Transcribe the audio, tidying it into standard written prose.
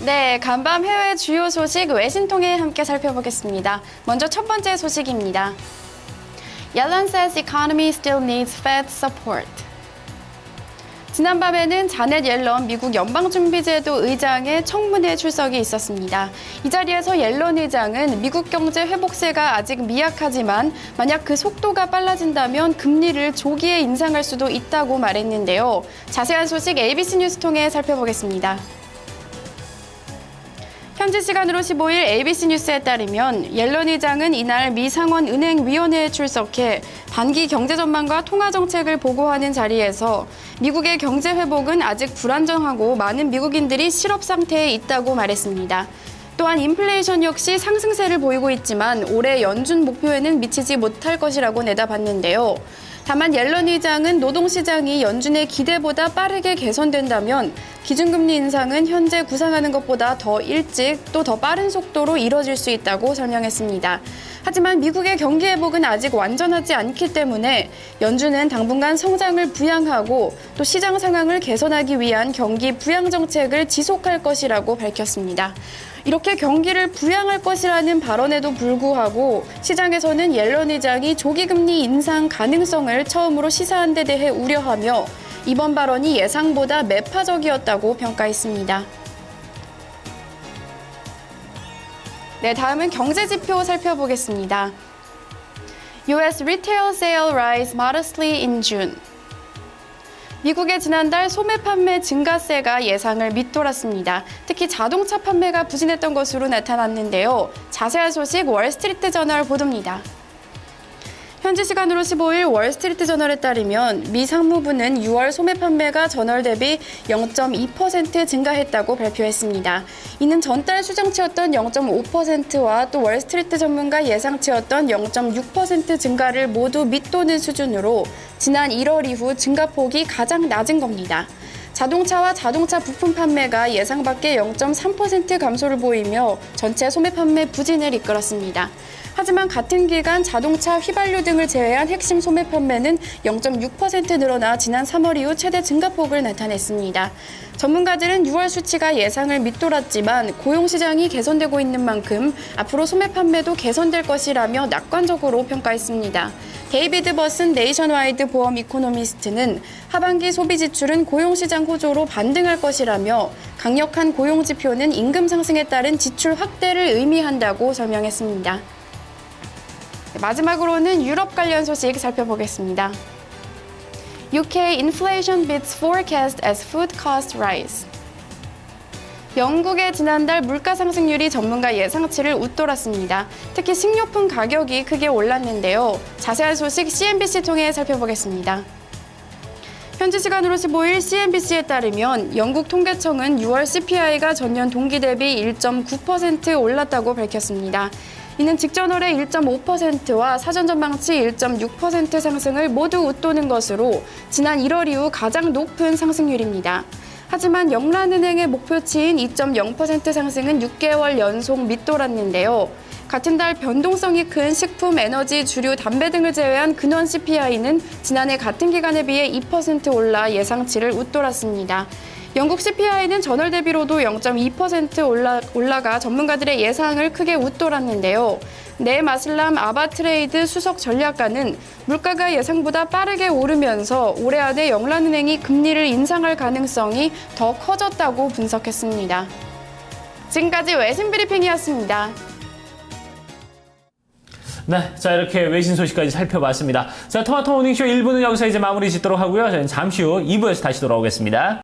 네, 간밤 해외 주요 소식 외신 통해 함께 살펴보겠습니다. 먼저 첫 번째 소식입니다. Yellen says economy still needs Fed support. 지난밤에는 자넷 옐런 미국 연방준비제도 의장의 청문회 출석이 있었습니다. 이 자리에서 옐런 의장은 미국 경제 회복세가 아직 미약하지만 만약 그 속도가 빨라진다면 금리를 조기에 인상할 수도 있다고 말했는데요. 자세한 소식 ABC 뉴스 통해 살펴보겠습니다. 현지 시간으로 15일 ABC 뉴스에 따르면 옐런 의장은 이날 미 상원은행위원회에 출석해 반기 경제 전망과 통화 정책을 보고하는 자리에서 미국의 경제 회복은 아직 불안정하고 많은 미국인들이 실업 상태에 있다고 말했습니다. 또한 인플레이션 역시 상승세를 보이고 있지만 올해 연준 목표에는 미치지 못할 것이라고 내다봤는데요. 다만 옐런 의장은 노동시장이 연준의 기대보다 빠르게 개선된다면 기준금리 인상은 현재 구상하는 것보다 더 일찍 또 더 빠른 속도로 이뤄질 수 있다고 설명했습니다. 하지만 미국의 경기 회복은 아직 완전하지 않기 때문에 연준은 당분간 성장을 부양하고 또 시장 상황을 개선하기 위한 경기 부양 정책을 지속할 것이라고 밝혔습니다. 이렇게 경기를 부양할 것이라는 발언에도 불구하고 시장에서는 옐런 의장이 조기 금리 인상 가능성을 처음으로 시사한 데 대해 우려하며 이번 발언이 예상보다 매파적이었다고 평가했습니다. 네, 다음은 경제 지표 살펴보겠습니다. US retail sale rise modestly in June. 미국의 지난달 소매 판매 증가세가 예상을 밑돌았습니다. 특히 자동차 판매가 부진했던 것으로 나타났는데요. 자세한 소식 월스트리트 저널 보도입니다. 현지 시간으로 15일 월스트리트 저널에 따르면 미 상무부는 6월 소매 판매가 전월 대비 0.2% 증가했다고 발표했습니다. 이는 전달 추정치였던 0.5%와 또 월스트리트 전문가 예상치였던 0.6% 증가를 모두 밑도는 수준으로 지난 1월 이후 증가폭이 가장 낮은 겁니다. 자동차와 자동차 부품 판매가 예상 밖의 0.3% 감소를 보이며 전체 소매 판매 부진을 이끌었습니다. 하지만 같은 기간 자동차, 휘발유 등을 제외한 핵심 소매 판매는 0.6% 늘어나 지난 3월 이후 최대 증가폭을 나타냈습니다. 전문가들은 6월 수치가 예상을 밑돌았지만 고용시장이 개선되고 있는 만큼 앞으로 소매 판매도 개선될 것이라며 낙관적으로 평가했습니다. 데이비드 버슨 네이션와이드 보험 이코노미스트는 하반기 소비 지출은 고용시장 호조로 반등할 것이라며 강력한 고용 지표는 임금 상승에 따른 지출 확대를 의미한다고 설명했습니다. 마지막으로는 유럽 관련 소식 살펴보겠습니다. UK inflation beats forecast as food cost rise. 영국의 지난달 물가 상승률이 전문가 예상치를 웃돌았습니다. 특히 식료품 가격이 크게 올랐는데요. 자세한 소식 CNBC 통해 살펴보겠습니다. 현지 시간으로 15일 CNBC에 따르면 영국 통계청은 6월 CPI가 전년 동기 대비 1.9% 올랐다고 밝혔습니다. 이는 직전월의 1.5%와 사전 전망치 1.6% 상승을 모두 웃도는 것으로 지난 1월 이후 가장 높은 상승률입니다. 하지만 영란은행의 목표치인 2.0% 상승은 6개월 연속 밑돌았는데요. 같은 달 변동성이 큰 식품, 에너지, 주류, 담배 등을 제외한 근원 CPI는 지난해 같은 기간에 비해 2% 올라 예상치를 웃돌았습니다. 영국 CPI는 전월 대비로도 0.2% 올라가 전문가들의 예상을 크게 웃돌았는데요. 네 마슬람 아바트레이드 수석 전략가는 물가가 예상보다 빠르게 오르면서 올해 안에 영란은행이 금리를 인상할 가능성이 더 커졌다고 분석했습니다. 지금까지 외신 브리핑이었습니다. 네, 자 이렇게 외신 소식까지 살펴봤습니다. 자, 토마토 모닝쇼 1부는 여기서 이제 마무리 짓도록 하고요. 저희는 잠시 후 2부에서 다시 돌아오겠습니다.